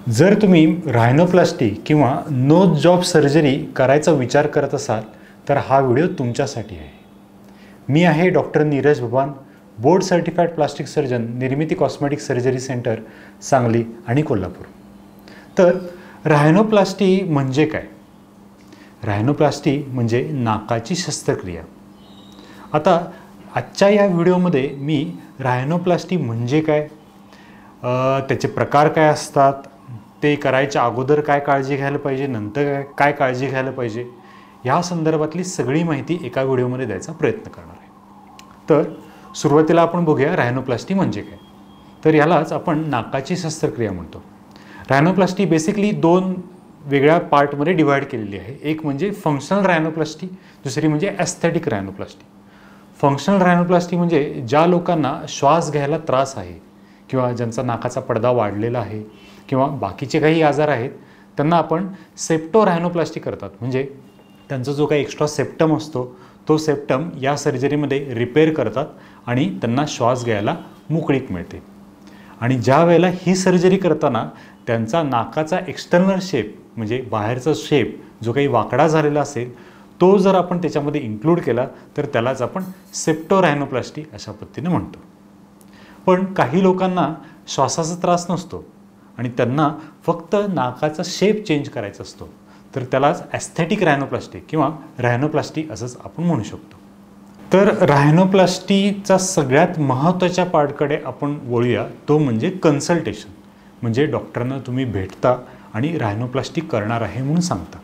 जर तुम्ही रायनोप्लास्टी किंवा नोज जॉब सर्जरी करायचा विचार करत असाल तर हा व्हिडिओ तुमच्यासाठी आहे। मी आहे डॉक्टर नीरज भवान, बोर्ड सर्टिफाईड प्लास्टिक सर्जन, निर्मिती कॉस्मेटिक सर्जरी सेंटर, सांगली आणि कोल्हापूर। तर रायनोप्लास्टी म्हणजे काय? रायनोप्लास्टी म्हणजे नाकाची शस्त्रक्रिया। आता आजच्या या व्हिडिओमध्ये मी रायनोप्लास्टी म्हणजे काय, त्याचे प्रकार काय असतात, ते करायच्या अगोदर काय काळजी घ्यायला पाहिजे, नंतर काय काळजी घ्यायला पाहिजे, या संदर्भातली सगळी माहिती एका व्हिडिओमध्ये द्यायचा प्रयत्न करणार आहे। तर सुरुवातीला आपण बघूया रायनोप्लास्टी म्हणजे काय। तर यालाच आपण नाकाची शस्त्रक्रिया म्हणतो। रायनोप्लास्टी बेसिकली दोन वेगळ्या पार्टमध्ये डिवाइड केलेली आहे। एक म्हणजे फंक्शनल रायनोप्लास्टी, दुसरी म्हणजे एस्थेटिक रायनोप्लास्टी। फंक्शनल रायनोप्लास्टी म्हणजे ज्या लोकांना श्वास घ्यायला त्रास आहे किंवा ज्यांचा नाकाचा पडदा वाढलेला आहे किंवा बाकीचे काही आजार आहेत, त्यांना आपण सेप्टो रायनोप्लास्टी करतात। म्हणजे त्यांचा जो काही एक्स्ट्रा सेप्टम असतो तो सेप्टम या सर्जरीमध्ये रिपेअर करतात आणि त्यांना श्वास घ्यायला मोकळीक मिळते। आणि ज्या वेळेला ही सर्जरी करताना त्यांचा नाकाचा एक्सटर्नल शेप म्हणजे बाहेरचा शेप जो काही वाकडा झालेला असेल तो जर आपण त्याच्यामध्ये इन्क्लूड केला तर त्यालाच आपण सेप्टो रायनोप्लास्टी अशा पद्धतीने म्हणतो। पण काही लोकांना श्वासाचा त्रास नसतो आणि त्यांना फक्त नाकाचा शेप चेंज करायचा असतो, तर त्यालाच एस्थेटिक रायनोप्लास्टी किंवा रायनोप्लास्टी असंच आपण म्हणू शकतो। तर रायनोप्लास्टीचा सगळ्यात महत्त्वाच्या पार्टकडे आपण वळूया, तो म्हणजे कन्सल्टेशन। म्हणजे डॉक्टरांना तुम्ही भेटता आणि रायनोप्लास्टी करणार आहे म्हणून सांगता।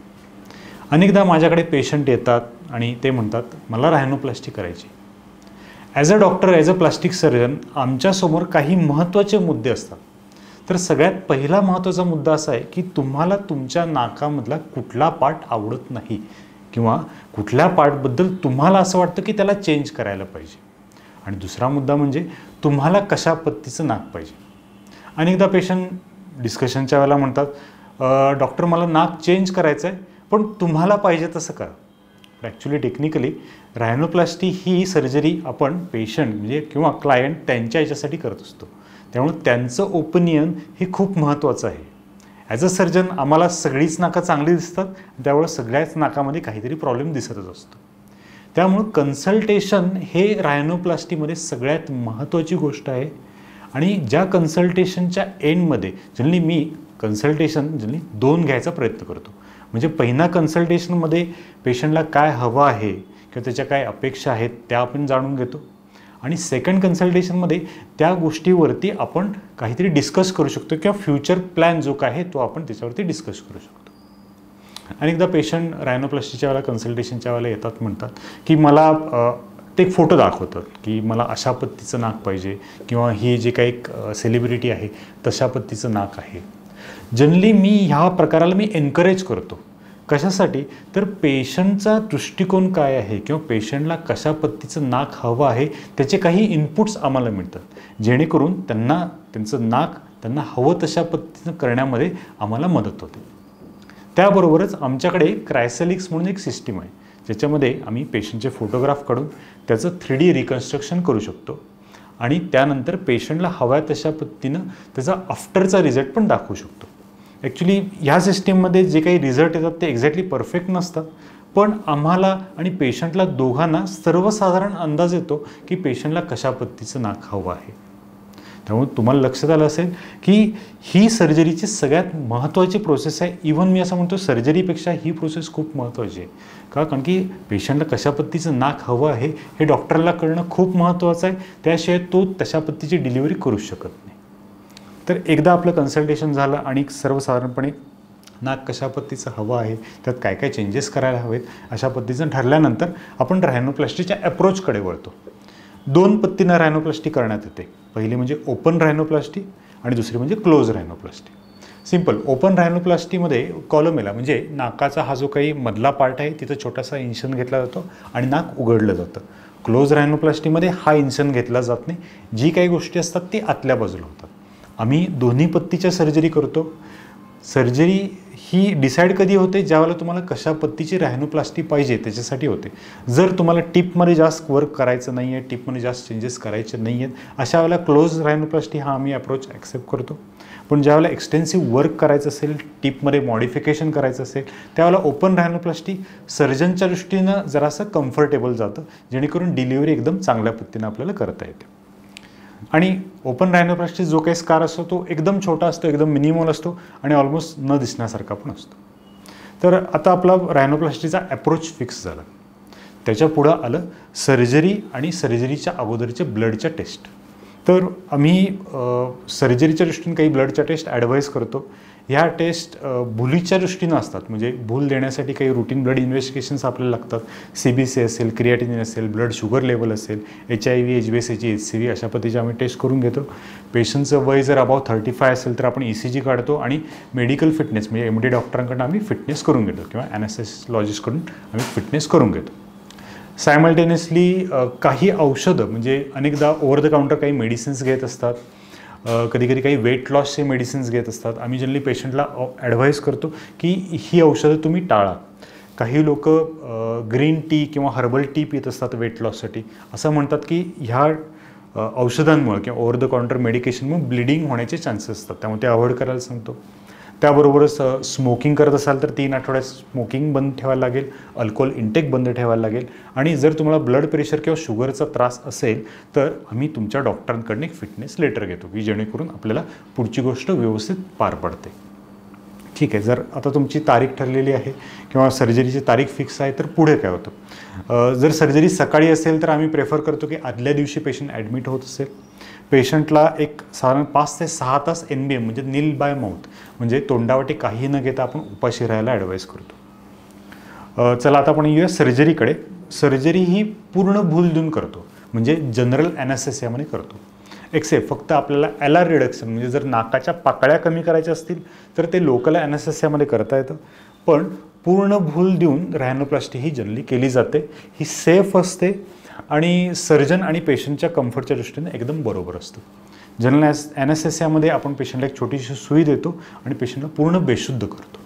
अनेकदा माझ्याकडे पेशंट येतात आणि ते म्हणतात मला रायनोप्लास्टी करायची। As a doctor, as a plastic surgeon आमच्यासमोर काही महत्त्वाचे मुद्दे असतात। तर सगळ्यात पहिला महत्त्वाचा मुद्दा असा आहे की तुम्हाला तुमच्या नाकामधला कुठला पार्ट आवडत नाही किंवा कुठल्या पार्टबद्दल तुम्हाला असं वाटतं की त्याला चेंज करायला पाहिजे। आणि दुसरा मुद्दा म्हणजे तुम्हाला कशा पद्धतीचं नाक पाहिजे। अनेकदा पेशंट डिस्कशनच्या वेळेला म्हणतात डॉक्टर मला नाक चेंज करायचं आहे पण तुम्हाला पाहिजे तसं करा। ॲक्च्युली टेक्निकली रायनोप्लास्टी ही सर्जरी आपण पेशंट म्हणजे किंवा क्लायंट त्यांच्या याच्यासाठी करत असतो, त्यामुळे त्यांचं ओपिनियन हे खूप महत्त्वाचं आहे। ॲज अ सर्जन आम्हाला सगळीच नाकं चांगली दिसतात, त्यामुळे सगळ्याच नाकामध्ये काहीतरी प्रॉब्लेम दिसतच असतो। त्यामुळे कन्सल्टेशन हे रायनोप्लास्टीमध्ये सगळ्यात महत्त्वाची गोष्ट आहे। आणि ज्या कन्सल्टेशनच्या एंडमध्ये जनरली मी कन्सल्टेशन दोन घ्यायचा प्रयत्न करतो। म्हणजे पहिल्या कन्सल्टेशनमध्ये पेशंटला काय हवं आहे किंवा त्याच्या काय अपेक्षा आहेत त्या आपण जाणून घेतो आणि सेकंड कन्सल्टेशनमध्ये त्या गोष्टीवरती आपण काहीतरी डिस्कस करू शकतो किंवा फ्युचर प्लॅन जो काय आहे तो आपण त्याच्यावरती डिस्कस करू शकतो। अनेकदा पेशंट रायनोप्लास्टीच्या वेळेला कन्सल्टेशनच्या वेळेला येतात, म्हणतात की मला ते एक फोटो दाखवतात की मला अशा पद्धतीचं नाक पाहिजे किंवा ही जे काही सेलिब्रिटी आहे तशा पद्धतीचं नाक आहे। जनरली मी ह्या प्रकाराला मी एनकरेज करतो। कशासाठी? तर पेशंटचा दृष्टिकोन काय आहे किंवा पेशंटला कशा पद्धतीचं नाक हवं आहे त्याचे काही इनपुट्स आम्हाला मिळतात, जेणेकरून त्यांना त्यांचं नाक त्यांना हवं तशा पद्धतीनं करण्यामध्ये आम्हाला मदत होते। त्याबरोबरच आमच्याकडे क्रायसेलिक्स म्हणून एक सिस्टीम आहे, ज्याच्यामध्ये आम्ही पेशंटचे फोटोग्राफ काढून त्याचं 3D रिकन्स्ट्रक्शन करू शकतो आणि त्यानंतर पेशंटला हव्या तशा पद्धतीनं त्याचा आफ्टरचा रिझल्ट पण दाखवू शकतो। ॲक्च्युली ह्या सिस्टीममध्ये जे काही रिझल्ट येतात ते एक्झॅक्टली परफेक्ट नसतात, पण आम्हाला आणि पेशंटला दोघांना सर्वसाधारण अंदाज येतो की पेशंटला कशा पद्धतीचं नाक हवं आहे। त्यामुळे तुम्हाला लक्षात आलं असेल की ही सर्जरीची सगळ्यात महत्त्वाची प्रोसेस आहे। इव्हन मी असं म्हणतो सर्जरीपेक्षा ही प्रोसेस खूप महत्त्वाची आहे। का? कारण की पेशंटला कशा पद्धतीचं नाक हवं आहे हे डॉक्टरला कळणं खूप महत्त्वाचं आहे, त्याशिवाय तो तशा पद्धतीची डिलिव्हरी करू शकत नाही। तर एकदा आपलं कन्सल्टेशन झालं आणि सर्वसाधारणपणे नाक कशा पद्धतीचं हवं आहे, त्यात काय काय चेंजेस करायला हवेत अशा पद्धतीचं ठरल्यानंतर आपण रायनोप्लास्टीच्या अप्रोचकडे वळतो। दोन पद्धतीनं रायनोप्लास्टी करण्यात येते। पहिली म्हणजे ओपन रायनोप्लास्टी आणि दुसरी म्हणजे क्लोज रायनोप्लास्टी। सिंपल ओपन रायनोप्लास्टीमध्ये कॉलमेला म्हणजे नाकाचा हा जो काही मधला पार्ट आहे तिथं छोटासा इन्शन घेतला जातो आणि नाक उघडलं जातं। क्लोज रायनोप्लास्टीमध्ये हा इन्शन घेतला जात नाही, जी काही गोष्टी असतात ती आतल्या बाजूला होतात। आम्ही दोन्ही पद्धतीच्या सर्जरी करतो। सर्जरी ही डिसाईड कधी होते? ज्यावेळेला तुम्हाला कशा पद्धतीची रायनोप्लास्टी पाहिजे त्याच्यासाठी होते। जर तुम्हाला टिपमध्ये जास्त वर्क करायचं नाही आहे, टिपमध्ये जास्त चेंजेस करायचे नाही आहेत, अशा वेळेला क्लोज रायनोप्लास्टी हा आम्ही अप्रोच ॲक्सेप्ट करतो। पण ज्यावेळेला एक्सटेन्सिव्ह वर्क करायचं असेल, टिपमध्ये मॉडिफिकेशन करायचं असेल, त्यावेळेला ओपन रायनोप्लास्टी सर्जनच्या दृष्टीनं जरासं कम्फर्टेबल जातं, जेणेकरून डिलिव्हरी एकदम चांगल्या पद्धतीनं आपल्याला करता येते. आणि ओपन रायनोप्लास्टी जो काही स्कार असतो तो एकदम छोटा असतो, एकदम मिनिमल असतो आणि ऑलमोस्ट न दिसण्यासारखा पण असतो. तर आता आपला रायनोप्लास्टीचा अप्रोच फिक्स झाला. त्याच्या पुढं आलं सर्जरी आणि सर्जरीच्या अगोदरचे ब्लडच्या टेस्ट. तर आम्ही सर्जरीच्या दृष्टीने काही ब्लडच्या टेस्ट ॲडवाईज करतो. ह्या टेस्ट भुलीच्या दृष्टीनं असतात, म्हणजे भूल देण्यासाठी काही रुटीन ब्लड इन्व्हेस्टिगेशन्स आपल्याला लागतात. CBC असेल, क्रिएटिनिन असेल, ब्लड शुगर लेवल असेल, HIV, HbA1c, HCV अशा पद्धतीचे आम्ही टेस्ट करून घेतो. पेशंटचं वय जर अबाव 35 असेल तर आपण ECG काढतो आणि मेडिकल फिटनेस म्हणजे MD डॉक्टरांकडून आम्ही फिटनेस करून घेतो किंवा ॲनेस्थेसिओलॉजिस्टकडून आम्ही फिटनेस करून घेतो. सायमल्टेनियसली काही औषधं म्हणजे अनेकदा ओव्हर द काउंटर काही मेडिसिन्स घेत असतात, कधी कधी काही वेट लॉसचे मेडिसिन्स घेत असतात. आम्ही जनरली पेशंटला ॲडवाईज करतो की ही औषधं तुम्ही टाळा. काही लोक ग्रीन टी किंवा हर्बल टी पित असतात वेट लॉससाठी. असं म्हणतात की ह्या औषधांमुळे किंवा ओव्हर द काउंटर मेडिकेशनमुळे ब्लिडिंग होण्याचे चान्सेस असतात, त्यामुळे ते अवॉइड करायला सांगतो. त्याबरोबरच स्मोकिंग करत असाल तर 3 आठवड्यात स्मोकिंग बंद ठेवायला लागेल, अल्कोहोल इंटेक बंद ठेवायला लागेल. आणि जर तुम्हाला ब्लड प्रेशर किंवा शुगरचा त्रास असेल तर आम्ही तुमच्या डॉक्टरांकडून एक फिटनेस लेटर घेतो की जेणेकरून आपल्याला पुढची गोष्ट व्यवस्थित पार पडते. ठीक आहे, जर आता तुमची तारीख ठरलेली आहे किंवा सर्जरीची तारीख फिक्स आहे तर पुढे काय होतं. जर सर्जरी सकाळी असेल तर आम्ही प्रेफर करतो की आदल्या दिवशी पेशंट ॲडमिट होत असेल, पेशंटला एक साधारण 5 ते 6 तास NBM म्हणजे नील बाय माउथ म्हणजे तोंडावाटे काही न घेता आपण उपाशी राहायला ॲडवाईज करतो. चला आता आपण येऊया सर्जरीकडे. सर्जरी ही पूर्ण भूल देऊन करतो, म्हणजे जनरल ॲनेस्थेसियामध्ये करतो. एक्सेप्ट फक्त आपल्याला LR रिडक्शन म्हणजे जर नाकाच्या पाकळ्या कमी करायच्या असतील तर ते लोकल ॲनेस्थेसियामध्ये करता येतं. पण पूर्ण भूल देऊन रायनोप्लास्टी ही जनरली केली जाते. ही सेफ असते आणि सर्जन आणि पेशंटच्या कम्फर्टच्या दृष्टीने एकदम बरोबर असतं. जनरल ॲनेस्थेसियामध्ये आपण पेशंटला एक छोटीशी सुई देतो आणि पेशंटला पूर्ण बेशुद्ध करतो.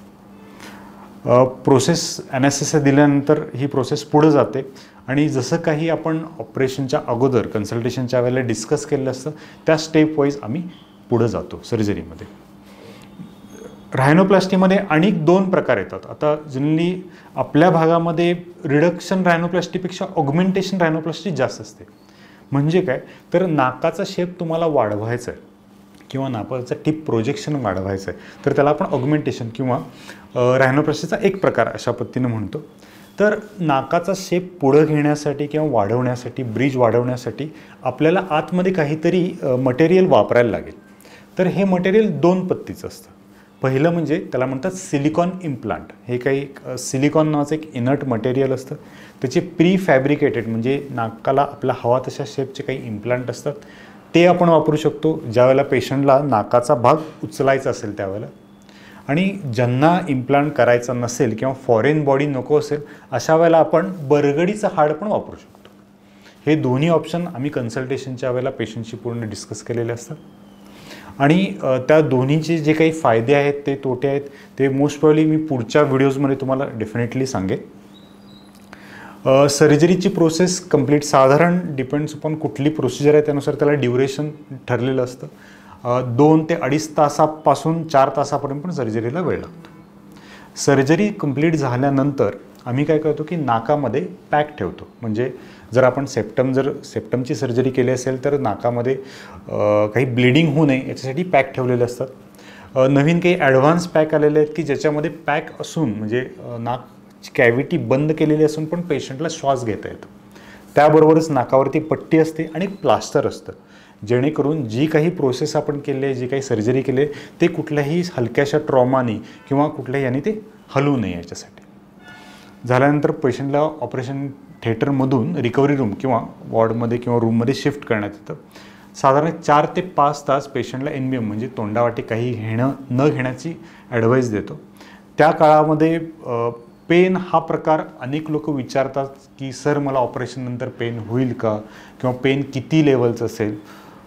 प्रोसेस ॲनेस्थेसिया दिल्यानंतर ही प्रोसेस पुढं जाते आणि जसं काही आपण ऑपरेशनच्या अगोदर कन्सल्टेशनच्या वेळेला डिस्कस केलेलं असतं त्या स्टेप वाईज आम्ही पुढं जातो सर्जरीमध्ये. रायनोप्लास्टीमध्ये आणखी 2 प्रकार येतात. आता जनरली आपल्या भागामध्ये रिडक्शन रायनोप्लास्टीपेक्षा ऑगमेंटेशन रायनोप्लास्टी जास्त असते. म्हणजे काय तर नाकाचा शेप तुम्हाला वाढवायचा आहे किंवा नाकाचं टिप प्रोजेक्शन वाढवायचं आहे तर त्याला आपण ऑगमेंटेशन किंवा रायनोप्लास्टीचा एक प्रकार अशा पद्धतीनं म्हणतो. तर नाकाचा शेप पुढं घेण्यासाठी किंवा वाढवण्यासाठी, ब्रिज वाढवण्यासाठी आपल्याला आतमध्ये काहीतरी मटेरियल वापरायला लागेल. तर हे मटेरियल 2 पद्धतीचं असतं. पहिलं म्हणजे त्याला म्हणतात सिलिकॉन इम्प्लांट. हे काही सिलिकॉन नावाचं एक इनर्ट मटेरियल असतं. त्याचे प्री फॅब्रिकेटेड म्हणजे नाकाला आपला हवा तशा शेपचे काही इम्प्लांट असतात, ते आपण वापरू शकतो ज्यावेळेला पेशंटला नाकाचा भाग उचलायचा असेल त्यावेळेला. आणि ज्यांना इम्प्लांट करायचा नसेल किंवा फॉरेन बॉडी नको असेल अशा वेळेला आपण बरगडीचं हाड पण वापरू शकतो. हे दोन्ही ऑप्शन आम्ही कन्सल्टेशनच्या वेळेला पेशंटशी पूर्ण डिस्कस केलेले असतात. आणि त्या दोन्हीचे जे काही फायदे आहेत ते तोटे आहेत ते मोस्ट प्रॉब्ली मी पुढच्या व्हिडिओजमध्ये तुम्हाला डेफिनेटली सांगेन. सर्जरीची प्रोसेस कंप्लीट साधारण डिपेंड्स अपॉन कुठली प्रोसिजर आहे त्यानुसार त्याला ड्युरेशन ठरलेलं असतं. 2 ते 2.5 तासापासून 4 तासापर्यंत पण सर्जरीला वेळ लागतो. सर्जरी कंप्लीट झाल्यानंतर आम्ही काय करतो की नाकामध्ये पॅक ठेवतो. म्हणजे जर आपण सेप्टमची सर्जरी केली असेल तर नाकामध्ये काही ब्लिडिंग होऊ नये याच्यासाठी पॅक ठेवलेले असतात. नवीन काही ॲडव्हान्स पॅक आलेले आहेत की ज्याच्यामध्ये पॅक असून म्हणजे नाक कॅव्हिटी बंद केलेली असून पण पेशंटला श्वास घेता येतो. त्याबरोबरच नाकावरती पट्टी असते आणि प्लास्टर असतं, जेणेकरून जी काही प्रोसेस आपण केली आहे, जी काही सर्जरी केली आहे ते कुठल्याही हलक्याशा ट्रॉमाने किंवा कुठल्याही याने ते हलू नये याच्यासाठी. झाल्यानंतर पेशंटला ऑपरेशन थिएटरमधून रिकव्हरी रूम किंवा वॉर्डमध्ये किंवा रूममध्ये शिफ्ट करण्यात येतं. साधारण 4 ते 5 तास पेशंटला NBM म्हणजे तोंडावाटे काही न घेण्याची ॲडवाईस देतो. त्या काळामध्ये पेन हा प्रकार अनेक लोक विचारतात की सर मला ऑपरेशननंतर पेन होईल का किंवा पेन किती लेवलचं असेल.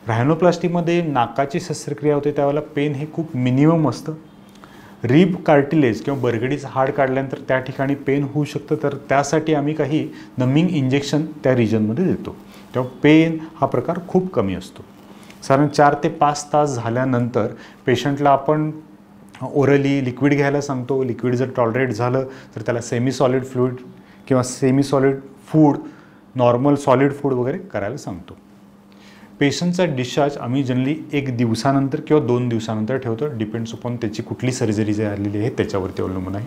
रायनोप्लास्टीमध्ये नाकाची शस्त्रक्रिया होते त्यावेळेला पेन हे खूप मिनिमम असतं. रिब कार्टिलेज किंवा बरगडीचं हाड काढल्यानंतर त्या ठिकाणी पेन होऊ शकतं, तर त्यासाठी आम्ही काही नमिंग इंजेक्शन त्या रिजनमध्ये देतो. तेव्हा पेन हा प्रकार खूप कमी असतो. साधारण 4 ते 5 तास झाल्यानंतर पेशंटला आपण ओरली लिक्विड घ्यायला सांगतो. लिक्विड जर टॉलरेट झालं तर त्याला सेमी सॉलिड फ्लूइड किंवा semi solid food, normal solid food वगैरे करायला सांगतो. पेशंटचा डिस्चार्ज आम्ही जनरली 1 दिवसानंतर किंवा 2 दिवसानंतर ठेवतो. डिपेंड्स अपॉन त्याची कुठली सर्जरी जी आलेली आहे त्याच्यावरती अवलंबून आहे.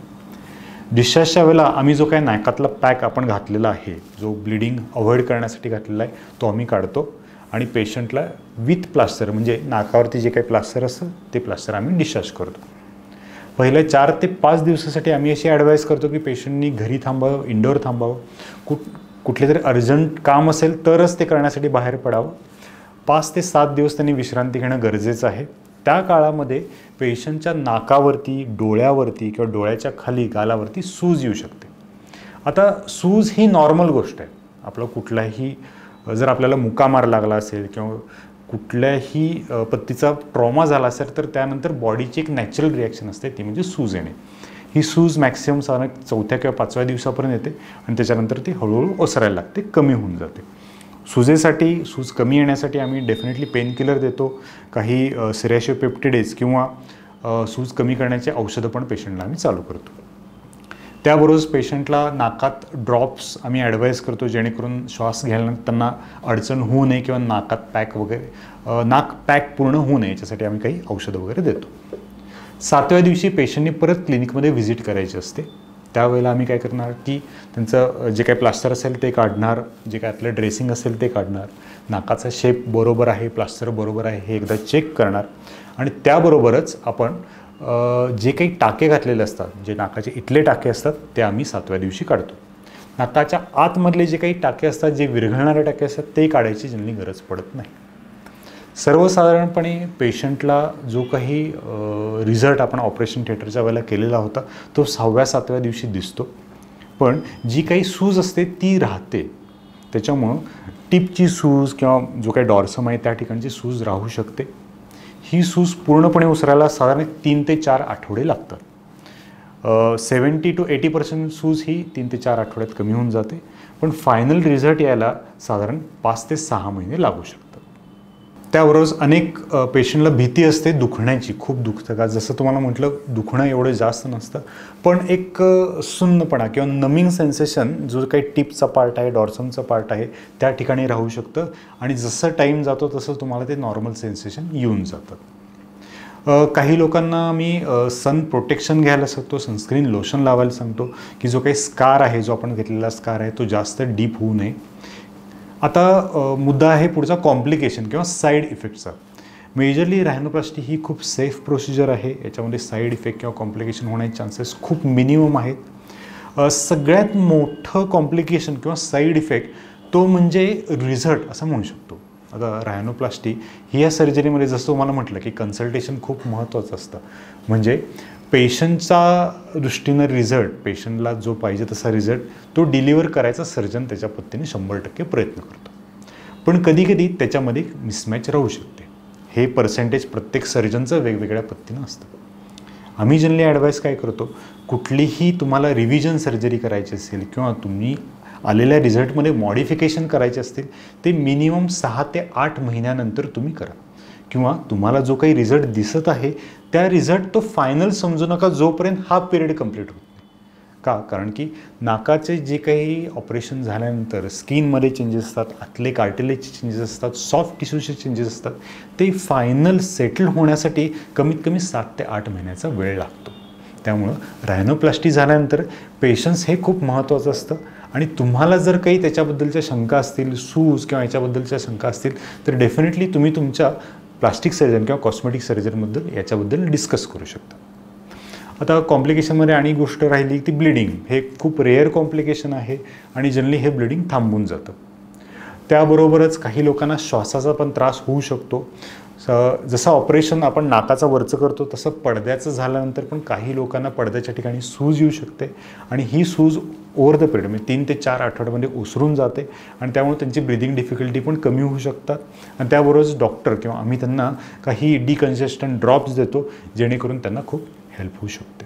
डिस्चार्जच्या वेळेला आम्ही जो काही नाकातला पॅक आपण घातलेला आहे, जो ब्लिडिंग अवॉइड करण्यासाठी घातलेला आहे, तो आम्ही काढतो आणि पेशंटला विथ प्लास्टर म्हणजे नाकावरती जे काही प्लास्टर असतं ते प्लास्टर आम्ही डिस्चार्ज करतो. पहिल्या 4 ते 5 दिवसासाठी आम्ही अशी ॲडवाईस करतो की पेशंटनी घरी थांबावं, इंडोर थांबावं. कुठले तरी अर्जंट काम असेल तरच ते करण्यासाठी बाहेर पडावं. 5 ते 7 दिवस त्यांनी विश्रांती घेणं गरजेचं आहे. त्या काळामध्ये पेशंटच्या नाकावरती, डोळ्यावरती किंवा डोळ्याच्या खाली गालावरती सूज येऊ शकते. आता सूज ही नॉर्मल गोष्ट आहे. आपलं कुठलाही जर आपल्याला मुका मार लागला असेल किंवा कुठल्याही पत्तीचा ट्रॉमा झाला असेल तर त्यानंतर बॉडीची एक नॅचरल रिॲक्शन असते, ती म्हणजे सूज येणे. ही सूज मॅक्सिमम साधारण 4थ्या किंवा 5व्या दिवसापर्यंत येते आणि त्याच्यानंतर ती हळूहळू ओसरायला लागते, कमी होऊन जाते. सुजेसाठी, सूज कमी येण्यासाठी आम्ही डेफिनेटली पेन किलर देतो. काही सिरॅशिओपेप्टिडेज किंवा सूज कमी करण्याचे औषधं पण पेशंटला आम्ही चालू करतो. त्याबरोबरच पेशंटला नाकात ड्रॉप्स आम्ही ॲडवाईज करतो जेणेकरून श्वास घ्यायला त्यांना अडचण होऊ नये किंवा नाकात पॅक वगैरे नाक पॅक पूर्ण होऊ नये याच्यासाठी आम्ही काही औषधं वगैरे देतो. 7व्या दिवशी पेशंटनी परत क्लिनिकमध्ये व्हिजिट करायची असते. त्यावेळेला आम्ही काय करणार की त्यांचं जे काही प्लास्टर असेल ते काढणार, जे काय आपलं ड्रेसिंग असेल ते काढणार, नाकाचा शेप बरोबर आहे, प्लास्टर बरोबर आहे हे एकदा चेक करणार आणि त्याबरोबरच आपण जे काही टाके घातलेले असतात, जे नाकाचे इथले टाके असतात ते आम्ही 7व्या दिवशी काढतो. नाकाच्या आतमधले जे काही टाके असतात, जे विरघळणारे टाके असतात ते काढायची जनरली गरज पडत नाही. सर्वसाधारणपणे पेशंटला जो काही रिझल्ट आपण ऑपरेशन थिएटरच्या वेळेला केलेला होता तो 6व्या-7व्या दिवशी दिसतो, पण जी काही सूज असते ती राहते. त्याच्यामुळं टिपची सूज किंवा जो काही डॉर्सम आहे त्या ठिकाणची सूज राहू शकते. ही सूज पूर्णपणे उसरायला साधारण 3 ते 4 आठवडे लागतात. 70 to 80% सूज ही 3 ते 4 आठवड्यात कमी होऊन जाते, पण फायनल रिझल्ट यायला साधारण 5 ते 6 महिने लागू शकतात. त्याबरोबरच अनेक पेशंटला भीती असते दुखण्याची, खूप दुखतं का, जसं तुम्हाला म्हटलं दुखणं एवढं जास्त नसतं, पण एक सुन्नपणा किंवा नमिंग सेन्सेशन जो काही टिपचा पार्ट आहे, डॉर्समचा पार्ट आहे त्या ठिकाणी राहू शकतं आणि जसं टाईम जातो तसं तुम्हाला ते नॉर्मल सेन्सेशन येऊन जातं. काही लोकांना मी सन प्रोटेक्शन घ्यायला सांगतो, सनस्क्रीन लोशन लावायला सांगतो की जो काही स्कार आहे, जो आपण घेतलेला स्कार आहे तो जास्त डीप होऊ नये. आता मुद्दा आहे पुढचा कॉम्प्लिकेशन किंवा साईड इफेक्टचा. मेजरली रायनोप्लास्टी ही खूप सेफ प्रोसिजर आहे. याच्यामध्ये साईड इफेक्ट किंवा कॉम्प्लिकेशन होण्याचे चान्सेस खूप मिनिमम आहेत. सगळ्यात मोठं कॉम्प्लिकेशन किंवा साईड इफेक्ट तो म्हणजे रिझल्ट असं म्हणू शकतो. आता रायनोप्लास्टी ही या सर्जरीमध्ये जसं तुम्हाला म्हटलं की कन्सल्टेशन खूप महत्त्वाचं असतं. म्हणजे पेशंटच्या दृष्टीनं रिझल्ट, पेशंटला जो पाहिजे तसा रिझल्ट तो डिलिव्हर करायचा सर्जन त्याच्या पद्धतीने 100% प्रयत्न करतो. पण कधीकधी त्याच्यामध्ये मिसमॅच राहू शकते. हे पर्सेंटेज प्रत्येक सर्जनचं वेगवेगळ्या पद्धतीनं असतं. आम्ही जनरली ॲडवाईस काय करतो, कुठलीही तुम्हाला रिव्हिजन सर्जरी करायची असेल किंवा तुम्ही आलेल्या रिझल्टमध्ये मॉडिफिकेशन करायचे असतील ते मिनिमम 6 ते 8 महिन्यानंतर तुम्ही करा. किंवा तुम्हाला जो काही रिझल्ट दिसत आहे त्या रिझल्ट तो फायनल समजू नका जोपर्यंत हा पिरियड कंप्लीट होत नाही. का? कारण की नाकाचे जे काही ऑपरेशन झाल्यानंतर स्किनमध्ये चेंजेस असतात, आतले कार्टिलेजचे चेंजेस असतात, सॉफ्ट टिश्यूचे चेंजेस असतात, ते फायनल सेटल होण्यासाठी कमीत कमी 7 ते 8 महिन्याचा वेळ लागतो. त्यामुळं रायनोप्लास्टी झाल्यानंतर पेशन्स हे खूप महत्त्वाचं असतं आणि तुम्हाला जर काही त्याच्याबद्दलच्या शंका असतील, सूज किंवा याच्याबद्दलच्या शंका असतील तर डेफिनेटली तुम्ही तुमच्या प्लास्टिक सर्जन किंवा कॉस्मेटिक सर्जनबद्दल याच्याबद्दल डिस्कस करू शकता. आता कॉम्प्लिकेशनमध्ये आणि गोष्ट राहिली ती ब्लिडिंग. हे खूप रेअर कॉम्प्लिकेशन आहे आणि जनरली हे ब्लिडिंग थांबून जातं. त्याबरोबरच काही लोकांना श्वासाचा पण त्रास होऊ शकतो. जसं ऑपरेशन आपण नाकाचं वरचं करतो तसं पडद्याचं झाल्यानंतर पण काही लोकांना पडद्याच्या ठिकाणी सूज येऊ शकते आणि ही सूज ओव्हर द पिरियड म्हणजे 3 ते 4 आठवड्यामध्ये ओसरून जाते आणि त्यामुळे त्यांची ब्रिदिंग डिफिकल्टी पण कमी होऊ शकतात. आणि त्याबरोबरच डॉक्टर किंवा आम्ही त्यांना काही डिकन्जेस्टंट ड्रॉप्स देतो जेणेकरून त्यांना खूप हेल्प होऊ शकते.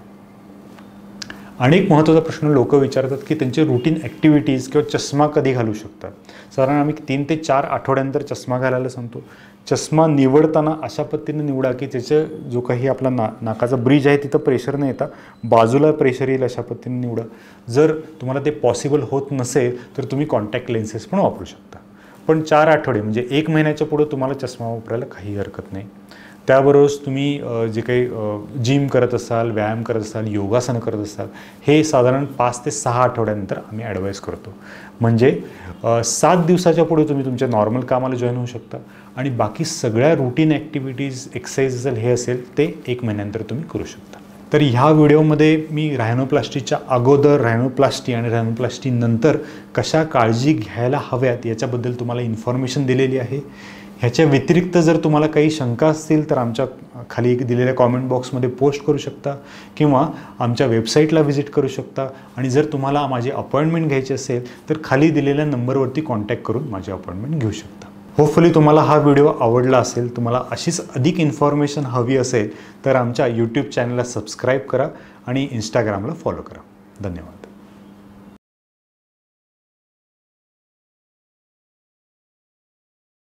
अनेक महत्त्वाचा प्रश्न लोक विचारतात की त्यांचे रुटीन ॲक्टिव्हिटीज किंवा चष्मा कधी घालू शकतात. साधारण आम्ही 3 ते 4 आठवड्यानंतर चष्मा घालायला सांगतो. चष्मा निवडताना अशा पद्धतीने निवडा की त्याचं जो काही आपला नाकाचा ब्रिज आहे तिथं प्रेशर न येता बाजूला प्रेशर येईल अशा पद्धतीने निवडा. जर तुम्हाला ते पॉसिबल होत नसेल तर तुम्ही कॉन्टॅक्ट लेन्सेस पण वापरू शकता. पण 4 आठवडे म्हणजे 1 महिन्याच्या पुढे तुम्हाला चष्मा वापरायला काही हरकत नाही. त्याबरोबरच तुम्ही जे काही जिम करत असाल, व्यायाम करत असाल, योगासनं करत असाल, हे साधारण 5 ते 6 आठवड्यानंतर आम्ही ॲडवाईस करतो. म्हणजे 7 दिवसाच्या पुढे तुम्ही तुमच्या नॉर्मल कामाला जॉईन होऊ शकता आणि बाकी सगळ्या रुटीन ॲक्टिव्हिटीज, एक्सरसाइज असेल, हे असेल ते 1 महिन्यानंतर तुम्ही करू शकता. तर ह्या व्हिडिओमध्ये मी रायनोप्लास्टीच्या अगोदर, रायनोप्लास्टी आणि रायनोप्लास्टी नंतर कशा काळजी घ्यायला हव्यात याच्याबद्दल तुम्हाला इन्फॉर्मेशन दिलेली आहे. ह्याच्या व्यतिरिक्त जर तुम्हाला काही शंका असतील तर आमच्या खाली दिलेल्या कॉमेंट बॉक्समध्ये पोस्ट करू शकता किंवा आमच्या वेबसाईटला व्हिजिट करू शकता. आणि जर तुम्हाला माझी अपॉइंटमेंट घ्यायची असेल तर खाली दिलेल्या नंबरवरती कॉन्टॅक्ट करून माझी अपॉइंटमेंट घेऊ शकता. होपफुली तुम्हाला हा व्हिडिओ आवडला असेल. तुम्हाला अशीच अधिक इन्फॉर्मेशन हवी असेल तर आमच्या यूट्यूब चॅनलला सबस्क्राईब करा आणि इंस्टाग्रामला फॉलो करा. धन्यवाद.